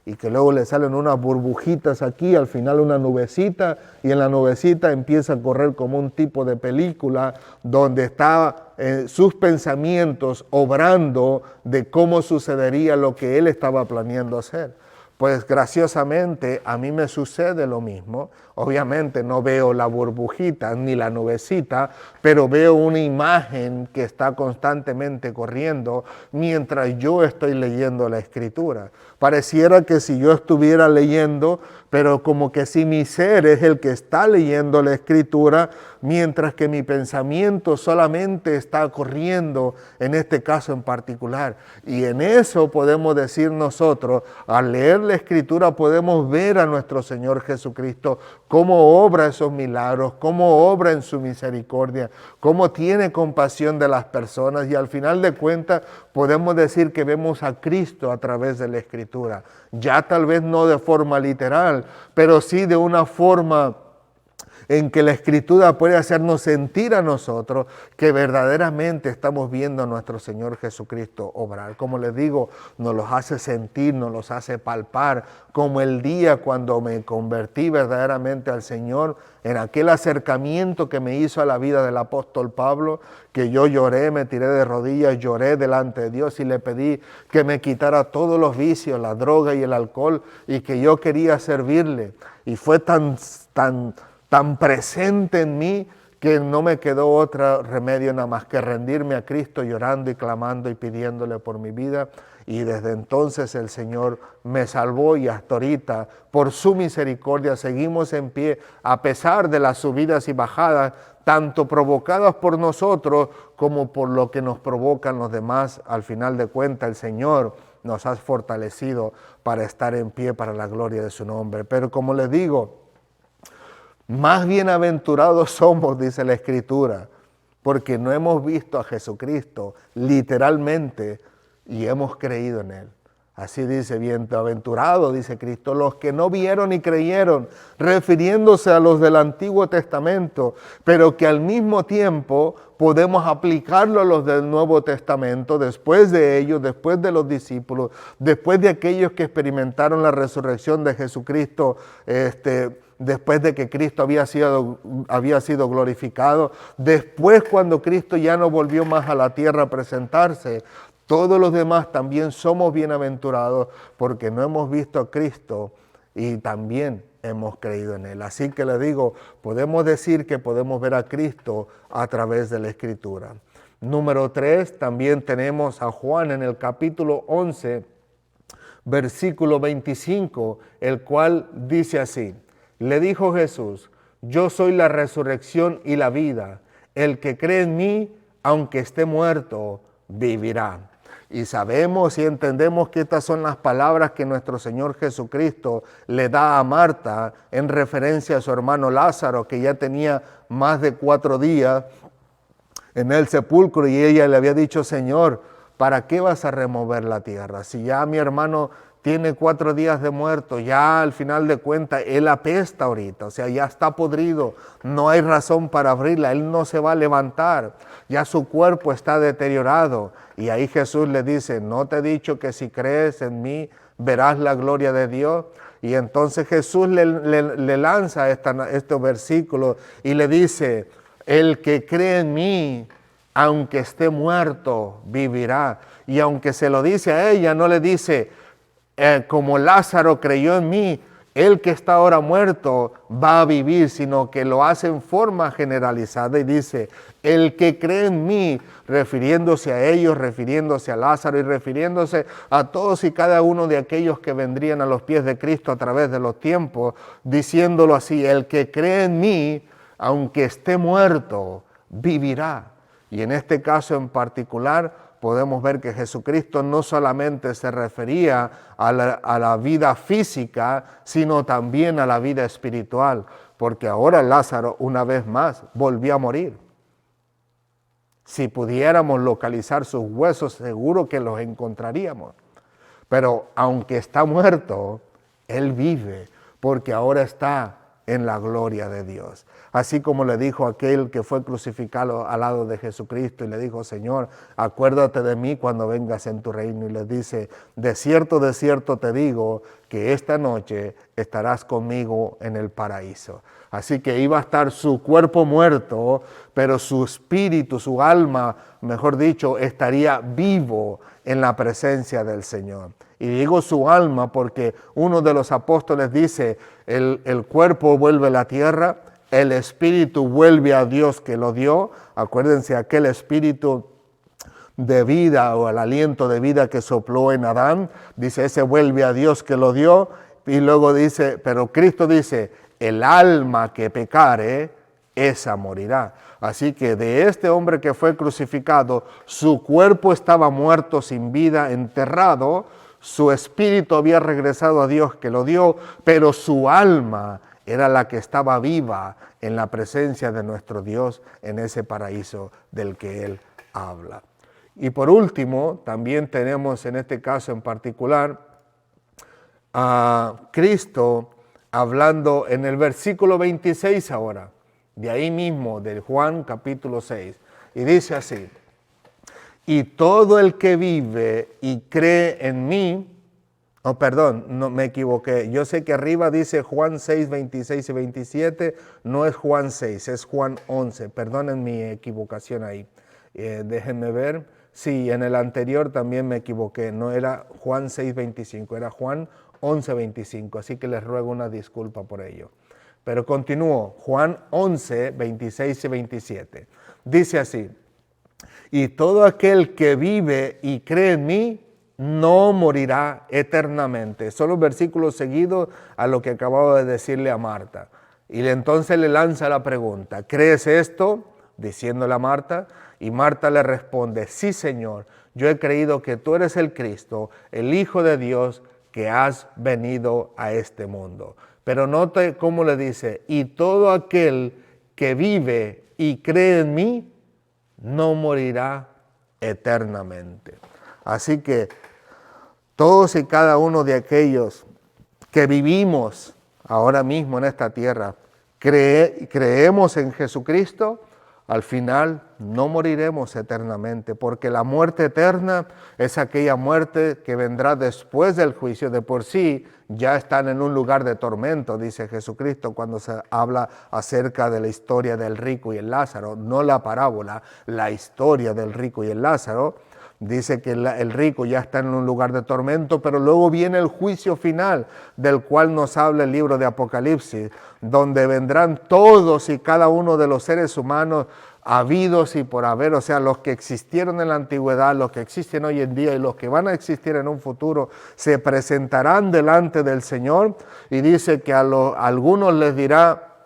y que luego le salen unas burbujitas aquí, al final una nubecita, y en la nubecita empieza a correr como un tipo de película donde está sus pensamientos obrando de cómo sucedería lo que él estaba planeando hacer. Pues graciosamente a mí me sucede lo mismo. Obviamente no veo la burbujita ni la nubecita, pero veo una imagen que está constantemente corriendo mientras yo estoy leyendo la Escritura. Pareciera que si yo estuviera leyendo, pero como que si mi ser es el que está leyendo la Escritura, mientras que mi pensamiento solamente está corriendo en este caso en particular. Y en eso podemos decir nosotros, al leer la Escritura podemos ver a nuestro Señor Jesucristo, cómo obra esos milagros, cómo obra en su misericordia, cómo tiene compasión de las personas, y al final de cuentas podemos decir que vemos a Cristo a través de la Escritura. Ya tal vez no de forma literal, pero sí de una forma en que la Escritura puede hacernos sentir a nosotros que verdaderamente estamos viendo a nuestro Señor Jesucristo obrar. Como les digo, nos los hace sentir, nos los hace palpar, como el día cuando me convertí verdaderamente al Señor, en aquel acercamiento que me hizo a la vida del apóstol Pablo, que yo lloré, me tiré de rodillas, lloré delante de Dios y le pedí que me quitara todos los vicios, la droga y el alcohol, y que yo quería servirle. Y fue tan presente en mí que no me quedó otro remedio nada más que rendirme a Cristo llorando y clamando y pidiéndole por mi vida. Y desde entonces el Señor me salvó y hasta ahorita, por su misericordia, seguimos en pie a pesar de las subidas y bajadas, tanto provocadas por nosotros como por lo que nos provocan los demás. Al final de cuentas, el Señor nos ha fortalecido para estar en pie para la gloria de su nombre. Pero como les digo, más bienaventurados somos, dice la Escritura, porque no hemos visto a Jesucristo literalmente y hemos creído en Él. Así dice, bienaventurados, dice Cristo, los que no vieron y creyeron, refiriéndose a los del Antiguo Testamento, pero que al mismo tiempo podemos aplicarlo a los del Nuevo Testamento, después de ellos, después de los discípulos, después de aquellos que experimentaron la resurrección de Jesucristo, después de que Cristo había sido glorificado, después cuando Cristo ya no volvió más a la tierra a presentarse. Todos los demás también somos bienaventurados porque no hemos visto a Cristo y también hemos creído en Él. Así que les digo, podemos decir que podemos ver a Cristo a través de la Escritura. Número 3, también tenemos a Juan en el capítulo 11, versículo 25, el cual dice así: le dijo Jesús, yo soy la resurrección y la vida. El que cree en mí, aunque esté muerto, vivirá. Y sabemos y entendemos que estas son las palabras que nuestro Señor Jesucristo le da a Marta en referencia a su hermano Lázaro, que ya tenía más de 4 días en el sepulcro, y ella le había dicho, Señor, ¿para qué vas a remover la tierra? Si ya mi hermano tiene 4 días de muerto, ya al final de cuentas él apesta ahorita, o sea, ya está podrido, no hay razón para abrirla, él no se va a levantar, ya su cuerpo está deteriorado. Y ahí Jesús le dice, ¿no te he dicho que si crees en mí verás la gloria de Dios? Y entonces Jesús le lanza estos versículos y le dice, el que cree en mí, aunque esté muerto, vivirá. Y aunque se lo dice a ella, no le dice, como Lázaro creyó en mí, el que está ahora muerto va a vivir, sino que lo hace en forma generalizada y dice, el que cree en mí, refiriéndose a ellos, refiriéndose a Lázaro y refiriéndose a todos y cada uno de aquellos que vendrían a los pies de Cristo a través de los tiempos, diciéndolo así, el que cree en mí, aunque esté muerto, vivirá. Y en este caso en particular, podemos ver que Jesucristo no solamente se refería a la vida física, sino también a la vida espiritual, porque ahora Lázaro una vez más volvió a morir. Si pudiéramos localizar sus huesos, seguro que los encontraríamos. Pero aunque está muerto, Él vive, porque ahora está en la gloria de Dios. Así como le dijo aquel que fue crucificado al lado de Jesucristo y le dijo, Señor, acuérdate de mí cuando vengas en tu reino. Y le dice, de cierto te digo que esta noche estarás conmigo en el paraíso. Así que iba a estar su cuerpo muerto, pero su espíritu, su alma, mejor dicho, estaría vivo en la presencia del Señor. Y digo su alma porque uno de los apóstoles dice, el cuerpo vuelve a la tierra, el espíritu vuelve a Dios que lo dio. Acuérdense aquel espíritu de vida o el aliento de vida que sopló en Adán, dice, ese vuelve a Dios que lo dio. Y luego dice, pero Cristo dice, el alma que pecare, esa morirá. Así que de este hombre que fue crucificado, su cuerpo estaba muerto sin vida, enterrado, su espíritu había regresado a Dios que lo dio, pero su alma era la que estaba viva en la presencia de nuestro Dios en ese paraíso del que Él habla. Y por último, también tenemos en este caso en particular a Cristo hablando en el versículo 26 ahora, de ahí mismo, de Juan capítulo 6, y dice así: y todo el que vive y cree en mí, oh, perdón, no me equivoqué. Yo sé que arriba dice Juan 6, 26 y 27. No es Juan 6, es Juan 11. Perdonen mi equivocación ahí. Déjenme ver. Sí, en el anterior también me equivoqué. No era Juan 6, 25, era Juan 11, 25. Así que les ruego una disculpa por ello. Pero continúo. Juan 11, 26 y 27. Dice así: y todo aquel que vive y cree en mí, no morirá eternamente. Solo versículo seguido a lo que acababa de decirle a Marta. Y entonces le lanza la pregunta: ¿crees esto? Diciéndole a Marta. Y Marta le responde: sí, Señor, yo he creído que tú eres el Cristo, el Hijo de Dios, que has venido a este mundo. Pero note cómo le dice: y todo aquel que vive y cree en mí, no morirá eternamente. Así que todos y cada uno de aquellos que vivimos ahora mismo en esta tierra, creemos en Jesucristo, al final no moriremos eternamente, porque la muerte eterna es aquella muerte que vendrá después del juicio. De por sí ya están en un lugar de tormento, dice Jesucristo cuando se habla acerca de la historia del rico y el Lázaro, no la parábola, la historia del rico y el Lázaro. Dice que el rico ya está en un lugar de tormento, pero luego viene el juicio final, del cual nos habla el libro de Apocalipsis, donde vendrán todos y cada uno de los seres humanos habidos y por haber, o sea, los que existieron en la antigüedad, los que existen hoy en día y los que van a existir en un futuro, se presentarán delante del Señor, y dice que a algunos les dirá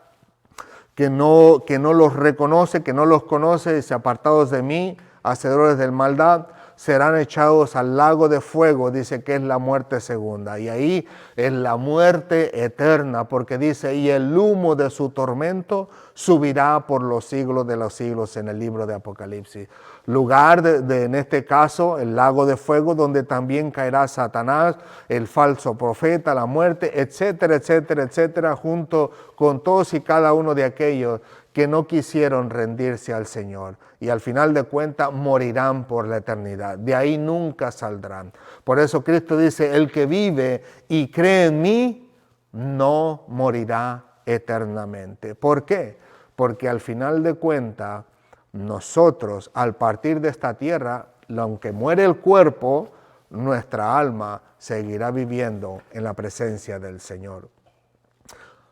que no los reconoce, que no los conoce, dice: apartados de mí, hacedores de maldad, serán echados al lago de fuego, dice que es la muerte segunda. Y ahí es la muerte eterna, porque dice: y el humo de su tormento subirá por los siglos de los siglos, en el libro de Apocalipsis. Lugar en este caso, el lago de fuego, donde también caerá Satanás, el falso profeta, la muerte, etcétera, etcétera, etcétera, junto con todos y cada uno de aquellos que no quisieron rendirse al Señor, y al final de cuentas morirán por la eternidad. De ahí nunca saldrán. Por eso Cristo dice: el que vive y cree en mí, no morirá eternamente. ¿Por qué? Porque al final de cuentas, nosotros, al partir de esta tierra, aunque muere el cuerpo, nuestra alma seguirá viviendo en la presencia del Señor.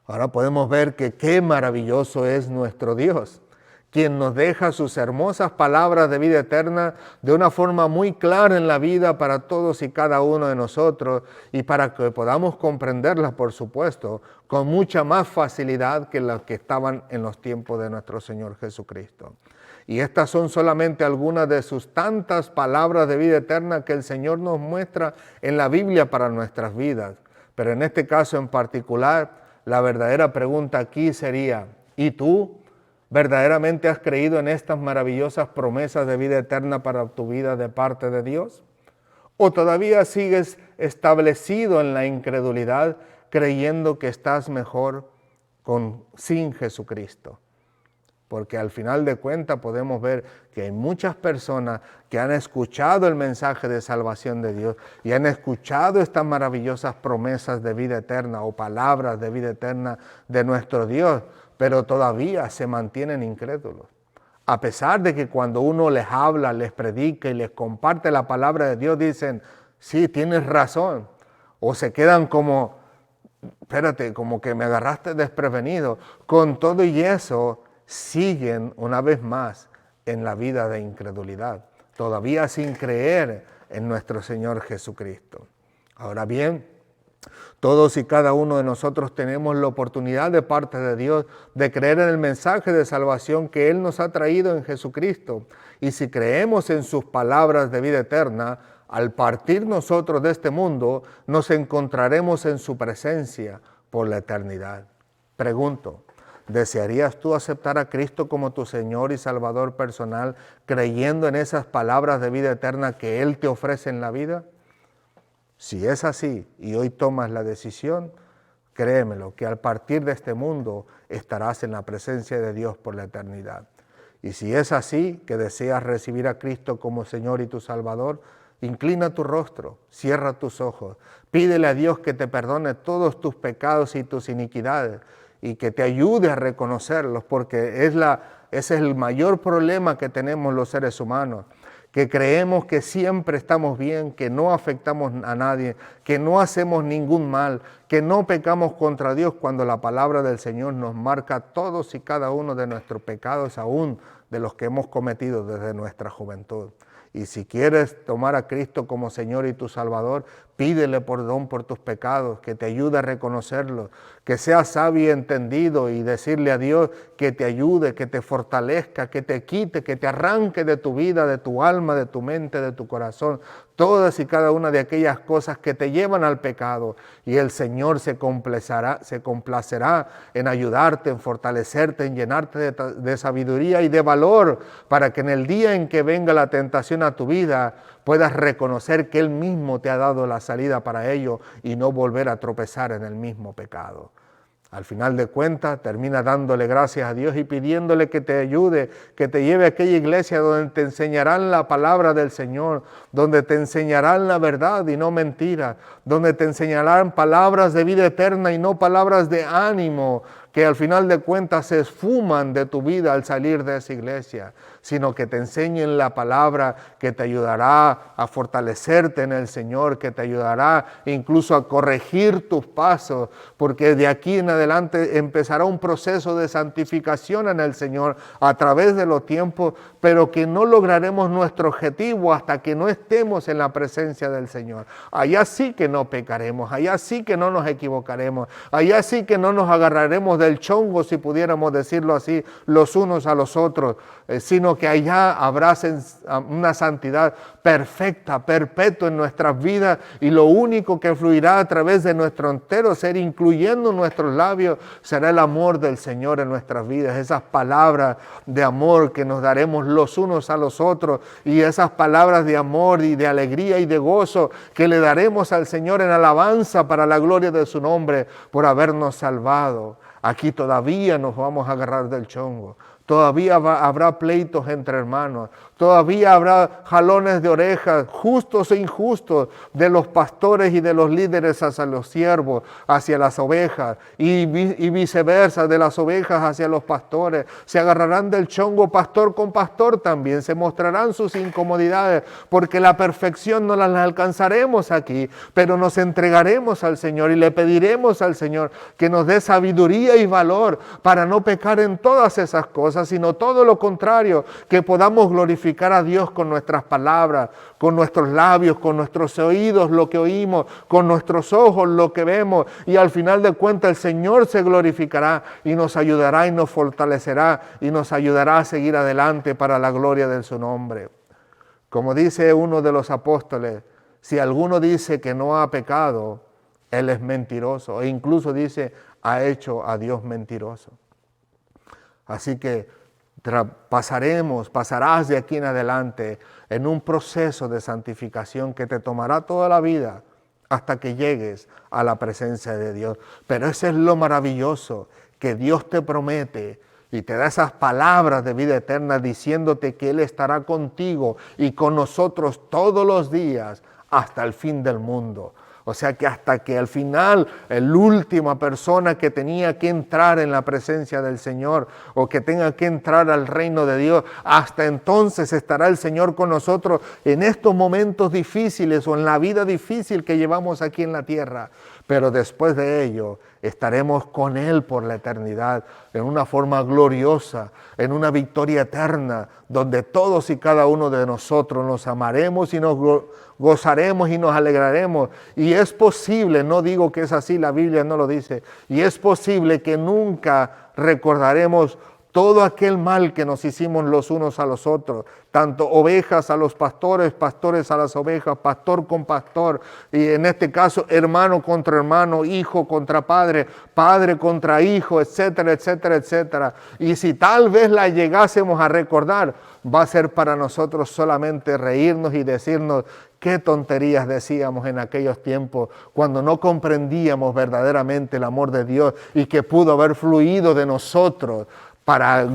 Ahora podemos ver que qué maravilloso es nuestro Dios, quien nos deja sus hermosas palabras de vida eterna de una forma muy clara en la vida para todos y cada uno de nosotros, y para que podamos comprenderlas, por supuesto, con mucha más facilidad que las que estaban en los tiempos de nuestro Señor Jesucristo. Y estas son solamente algunas de sus tantas palabras de vida eterna que el Señor nos muestra en la Biblia para nuestras vidas. Pero en este caso en particular, la verdadera pregunta aquí sería: ¿y tú verdaderamente has creído en estas maravillosas promesas de vida eterna para tu vida de parte de Dios? ¿O todavía sigues establecido en la incredulidad, creyendo que estás mejor sin Jesucristo? Porque al final de cuentas podemos ver que hay muchas personas que han escuchado el mensaje de salvación de Dios y han escuchado estas maravillosas promesas de vida eterna o palabras de vida eterna de nuestro Dios, pero todavía se mantienen incrédulos. A pesar de que cuando uno les habla, les predica y les comparte la palabra de Dios, dicen: sí, tienes razón. O se quedan como: espérate, como que me agarraste desprevenido. Con todo y eso, siguen una vez más en la vida de incredulidad, todavía sin creer en nuestro Señor Jesucristo. Ahora bien, todos y cada uno de nosotros tenemos la oportunidad de parte de Dios de creer en el mensaje de salvación que Él nos ha traído en Jesucristo. Y si creemos en sus palabras de vida eterna, al partir nosotros de este mundo, nos encontraremos en su presencia por la eternidad. Pregunto: ¿desearías tú aceptar a Cristo como tu Señor y Salvador personal, creyendo en esas palabras de vida eterna que Él te ofrece en la vida? Si es así y hoy tomas la decisión, créemelo, que al partir de este mundo estarás en la presencia de Dios por la eternidad. Y si es así, que deseas recibir a Cristo como Señor y tu Salvador, inclina tu rostro, cierra tus ojos, pídele a Dios que te perdone todos tus pecados y tus iniquidades y que te ayude a reconocerlos, porque ese es el mayor problema que tenemos los seres humanos, que creemos que siempre estamos bien, que no afectamos a nadie, que no hacemos ningún mal, que no pecamos contra Dios, cuando la palabra del Señor nos marca todos y cada uno de nuestros pecados, aún de los que hemos cometido desde nuestra juventud. Y si quieres tomar a Cristo como Señor y tu Salvador, pídele perdón por tus pecados, que te ayude a reconocerlos, que seas sabio y entendido y decirle a Dios que te ayude, que te fortalezca, que te quite, que te arranque de tu vida, de tu alma, de tu mente, de tu corazón, todas y cada una de aquellas cosas que te llevan al pecado. Y el Señor se complacerá en ayudarte, en fortalecerte, en llenarte de sabiduría y de valor, para que en el día en que venga la tentación a tu vida, puedas reconocer que Él mismo te ha dado la salida para ello y no volver a tropezar en el mismo pecado. Al final de cuentas, termina dándole gracias a Dios y pidiéndole que te ayude, que te lleve a aquella iglesia donde te enseñarán la palabra del Señor, donde te enseñarán la verdad y no mentira, donde te enseñarán palabras de vida eterna y no palabras de ánimo, que al final de cuentas se esfuman de tu vida al salir de esa iglesia, sino que te enseñen la palabra que te ayudará a fortalecerte en el Señor, que te ayudará incluso a corregir tus pasos, porque de aquí en adelante empezará un proceso de santificación en el Señor a través de los tiempos, pero que no lograremos nuestro objetivo hasta que no estemos en la presencia del Señor. Allá sí que no pecaremos, allá sí que no nos equivocaremos, allá sí que no nos agarraremos del chongo, si pudiéramos decirlo así, los unos a los otros, sino que allá habrá una santidad perfecta, perpetua en nuestras vidas, y lo único que fluirá a través de nuestro entero ser, incluyendo nuestros labios, será el amor del Señor en nuestras vidas, esas palabras de amor que nos daremos los unos a los otros, y esas palabras de amor y de alegría y de gozo que le daremos al Señor en alabanza para la gloria de su nombre, por habernos salvado. Aquí todavía nos vamos a agarrar del chongo, todavía habrá pleitos entre hermanos, todavía habrá jalones de orejas, justos e injustos, de los pastores y de los líderes hacia los siervos, hacia las ovejas, y viceversa, de las ovejas hacia los pastores. Se agarrarán del chongo pastor con pastor también, se mostrarán sus incomodidades, porque la perfección no la alcanzaremos aquí, pero nos entregaremos al Señor y le pediremos al Señor que nos dé sabiduría y valor para no pecar en todas esas cosas, sino todo lo contrario, que podamos glorificar a Dios con nuestras palabras, con nuestros labios, con nuestros oídos lo que oímos, con nuestros ojos lo que vemos, y al final de cuentas el Señor se glorificará y nos ayudará y nos fortalecerá y nos ayudará a seguir adelante para la gloria de su nombre. Como dice uno de los apóstoles, si alguno dice que no ha pecado, él es mentiroso, e incluso dice, ha hecho a Dios mentiroso. Así que pasarás de aquí en adelante en un proceso de santificación que te tomará toda la vida hasta que llegues a la presencia de Dios. Pero eso es lo maravilloso, que Dios te promete y te da esas palabras de vida eterna diciéndote que Él estará contigo y con nosotros todos los días hasta el fin del mundo. O sea que hasta que al final, la última persona que tenía que entrar en la presencia del Señor o que tenga que entrar al reino de Dios, hasta entonces estará el Señor con nosotros en estos momentos difíciles o en la vida difícil que llevamos aquí en la tierra. Pero después de ello estaremos con Él por la eternidad, en una forma gloriosa, en una victoria eterna, donde todos y cada uno de nosotros nos amaremos y nos gozaremos y nos alegraremos. Y es posible, no digo que es así, la Biblia no lo dice, y es posible que nunca recordaremos todo aquel mal que nos hicimos los unos a los otros, tanto ovejas a los pastores, pastores a las ovejas, pastor con pastor, y en este caso hermano contra hermano, hijo contra padre, padre contra hijo, etcétera, etcétera, etcétera. Y si tal vez la llegásemos a recordar, va a ser para nosotros solamente reírnos y decirnos qué tonterías decíamos en aquellos tiempos cuando no comprendíamos verdaderamente el amor de Dios y que pudo haber fluido de nosotros para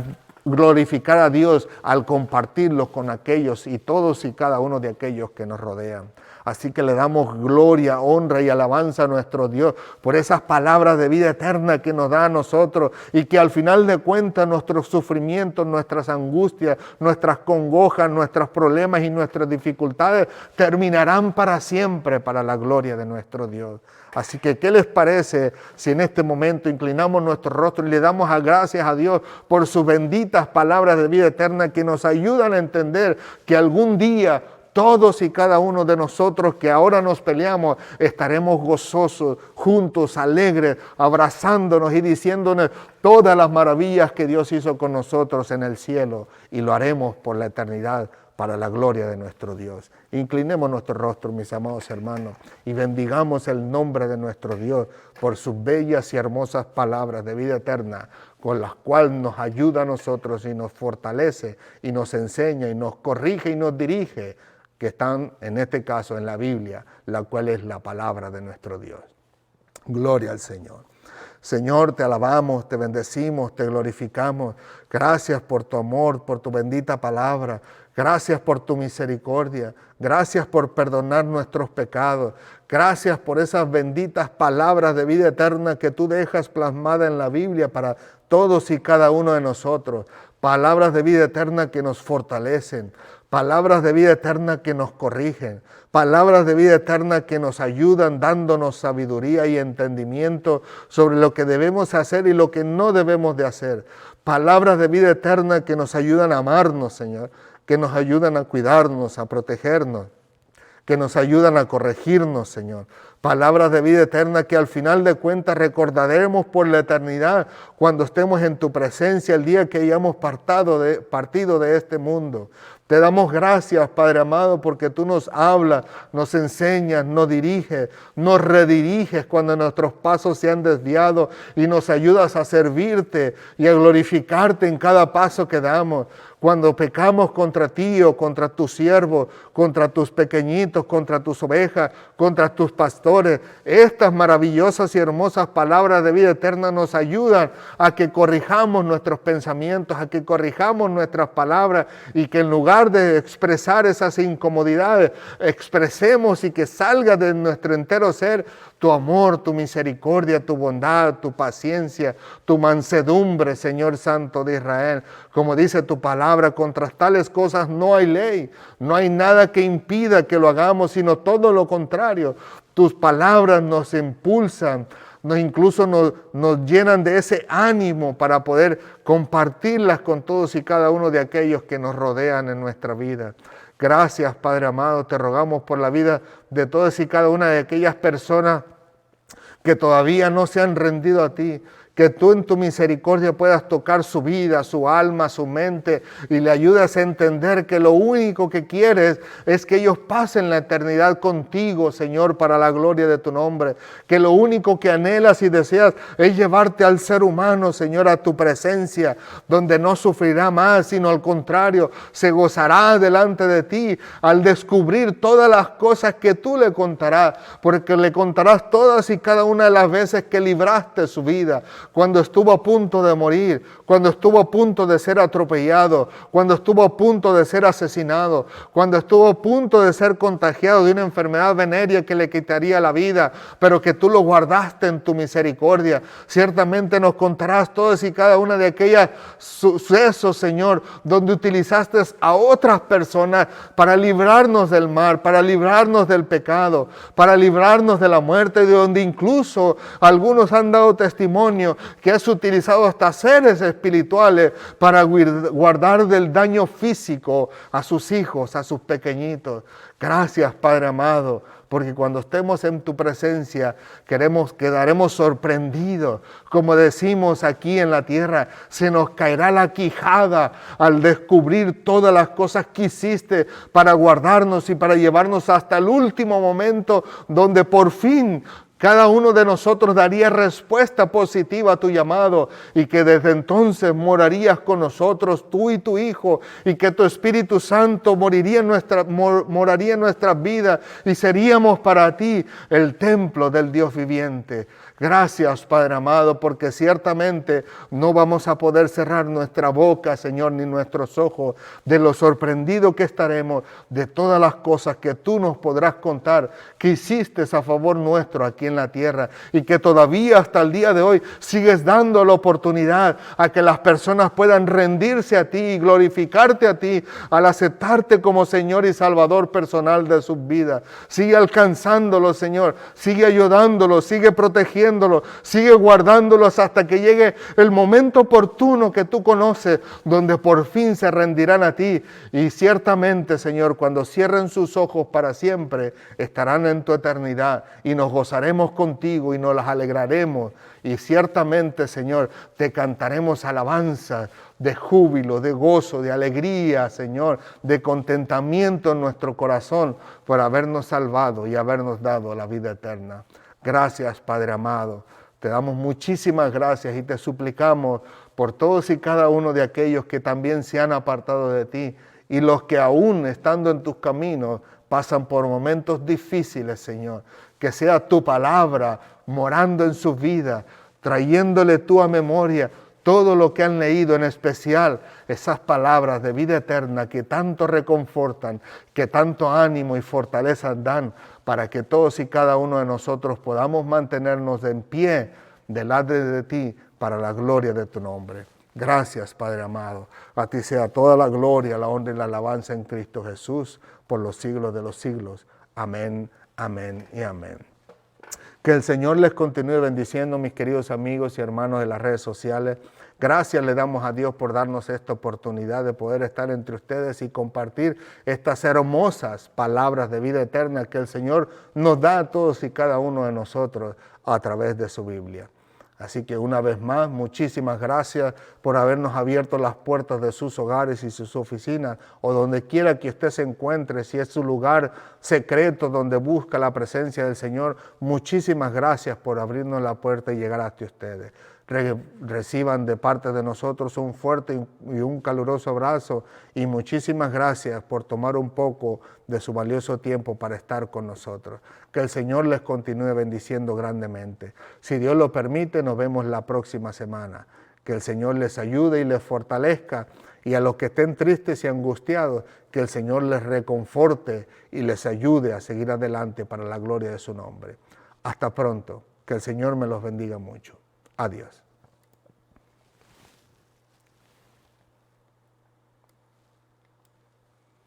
glorificar a Dios al compartirlos con aquellos y todos y cada uno de aquellos que nos rodean. Así que le damos gloria, honra y alabanza a nuestro Dios por esas palabras de vida eterna que nos da a nosotros y que al final de cuentas nuestros sufrimientos, nuestras angustias, nuestras congojas, nuestros problemas y nuestras dificultades terminarán para siempre para la gloria de nuestro Dios. Así que, ¿qué les parece si en este momento inclinamos nuestro rostro y le damos gracias a Dios por sus benditas palabras de vida eterna que nos ayudan a entender que algún día todos y cada uno de nosotros que ahora nos peleamos estaremos gozosos, juntos, alegres, abrazándonos y diciéndonos todas las maravillas que Dios hizo con nosotros en el cielo, y lo haremos por la eternidad para la gloria de nuestro Dios. Inclinemos nuestro rostro, mis amados hermanos, y bendigamos el nombre de nuestro Dios por sus bellas y hermosas palabras de vida eterna, con las cuales nos ayuda a nosotros y nos fortalece y nos enseña y nos corrige y nos dirige, que están en este caso en la Biblia, la cual es la palabra de nuestro Dios. Gloria al Señor. Señor, te alabamos, te bendecimos, te glorificamos. Gracias por tu amor, por tu bendita palabra. Gracias por tu misericordia. Gracias por perdonar nuestros pecados. Gracias por esas benditas palabras de vida eterna que tú dejas plasmadas en la Biblia para todos y cada uno de nosotros. Palabras de vida eterna que nos fortalecen. Palabras de vida eterna que nos corrigen. Palabras de vida eterna que nos ayudan dándonos sabiduría y entendimiento sobre lo que debemos hacer y lo que no debemos de hacer. Palabras de vida eterna que nos ayudan a amarnos, Señor, que nos ayudan a cuidarnos, a protegernos, que nos ayudan a corregirnos, Señor. Palabras de vida eterna que al final de cuentas recordaremos por la eternidad cuando estemos en tu presencia el día que hayamos partido de este mundo. Te damos gracias, Padre amado, porque tú nos hablas, nos enseñas, nos diriges, nos rediriges cuando nuestros pasos se han desviado y nos ayudas a servirte y a glorificarte en cada paso que damos. Cuando pecamos contra ti o contra tus siervos, contra tus pequeñitos, contra tus ovejas, contra tus pastores, estas maravillosas y hermosas palabras de vida eterna nos ayudan a que corrijamos nuestros pensamientos, a que corrijamos nuestras palabras y que en lugar de expresar esas incomodidades, expresemos y que salga de nuestro entero ser tu amor, tu misericordia, tu bondad, tu paciencia, tu mansedumbre, Señor Santo de Israel. Como dice tu palabra, contra tales cosas no hay ley, no hay nada que impida que lo hagamos, sino todo lo contrario. Tus palabras nos impulsan, incluso nos llenan de ese ánimo para poder compartirlas con todos y cada uno de aquellos que nos rodean en nuestra vida. Gracias, Padre amado, te rogamos por la vida de todas y cada una de aquellas personas que todavía no se han rendido a ti, que tú en tu misericordia puedas tocar su vida, su alma, su mente y le ayudes a entender que lo único que quieres es que ellos pasen la eternidad contigo, Señor, para la gloria de tu nombre. Que lo único que anhelas y deseas es llevarte al ser humano, Señor, a tu presencia, donde no sufrirá más, sino al contrario, se gozará delante de ti al descubrir todas las cosas que tú le contarás, porque le contarás todas y cada una de las veces que libraste su vida, cuando estuvo a punto de morir, cuando estuvo a punto de ser atropellado, cuando estuvo a punto de ser asesinado, cuando estuvo a punto de ser contagiado de una enfermedad venérea que le quitaría la vida, pero que tú lo guardaste en tu misericordia. Ciertamente nos contarás todas y cada una de aquellas sucesos, Señor, donde utilizaste a otras personas para librarnos del mal, para librarnos del pecado, para librarnos de la muerte, de donde incluso algunos han dado testimonio que has utilizado hasta seres espirituales para guardar del daño físico a sus hijos, a sus pequeñitos. Gracias, Padre amado, porque cuando estemos en tu presencia quedaremos sorprendidos. Como decimos aquí en la tierra, se nos caerá la quijada al descubrir todas las cosas que hiciste para guardarnos y para llevarnos hasta el último momento donde por fin cada uno de nosotros daría respuesta positiva a tu llamado y que desde entonces morarías con nosotros, tú y tu Hijo, y que tu Espíritu Santo moraría en nuestras vidas y seríamos para ti el templo del Dios viviente. Gracias, Padre amado, porque ciertamente no vamos a poder cerrar nuestra boca, Señor, ni nuestros ojos de lo sorprendido que estaremos de todas las cosas que tú nos podrás contar que hiciste a favor nuestro aquí en la tierra y que todavía hasta el día de hoy sigues dando la oportunidad a que las personas puedan rendirse a ti y glorificarte a ti al aceptarte como Señor y Salvador personal de sus vidas. Sigue alcanzándolos, Señor, sigue ayudándolos, sigue protegiéndolos, sigue guardándolos hasta que llegue el momento oportuno que tú conoces, donde por fin se rendirán a ti. Y ciertamente, Señor, cuando cierren sus ojos para siempre, estarán en tu eternidad y nos gozaremos contigo y nos las alegraremos. Y ciertamente, Señor, te cantaremos alabanza de júbilo, de gozo, de alegría, Señor, de contentamiento en nuestro corazón por habernos salvado y habernos dado la vida eterna. Gracias, Padre amado. Te damos muchísimas gracias y te suplicamos por todos y cada uno de aquellos que también se han apartado de ti y los que aún estando en tus caminos pasan por momentos difíciles, Señor. Que sea tu palabra morando en sus vidas, trayéndole tú a memoria todo lo que han leído, en especial esas palabras de vida eterna que tanto reconfortan, que tanto ánimo y fortaleza dan para que todos y cada uno de nosotros podamos mantenernos en pie delante de ti para la gloria de tu nombre. Gracias, Padre amado. A ti sea toda la gloria, la honra y la alabanza en Cristo Jesús por los siglos de los siglos. Amén, amén y amén. Que el Señor les continúe bendiciendo, mis queridos amigos y hermanos de las redes sociales. Gracias le damos a Dios por darnos esta oportunidad de poder estar entre ustedes y compartir estas hermosas palabras de vida eterna que el Señor nos da a todos y cada uno de nosotros a través de su Biblia. Así que una vez más, muchísimas gracias por habernos abierto las puertas de sus hogares y sus oficinas o donde quiera que usted se encuentre, si es su lugar secreto donde busca la presencia del Señor. Muchísimas gracias por abrirnos la puerta y llegar hasta ustedes. Reciban de parte de nosotros un fuerte y un caluroso abrazo y muchísimas gracias por tomar un poco de su valioso tiempo para estar con nosotros. Que el Señor les continúe bendiciendo grandemente. Si Dios lo permite, nos vemos la próxima semana. Que el Señor les ayude y les fortalezca, y a los que estén tristes y angustiados, que el Señor les reconforte y les ayude a seguir adelante para la gloria de su nombre. Hasta pronto. Que el Señor me los bendiga mucho. Adiós.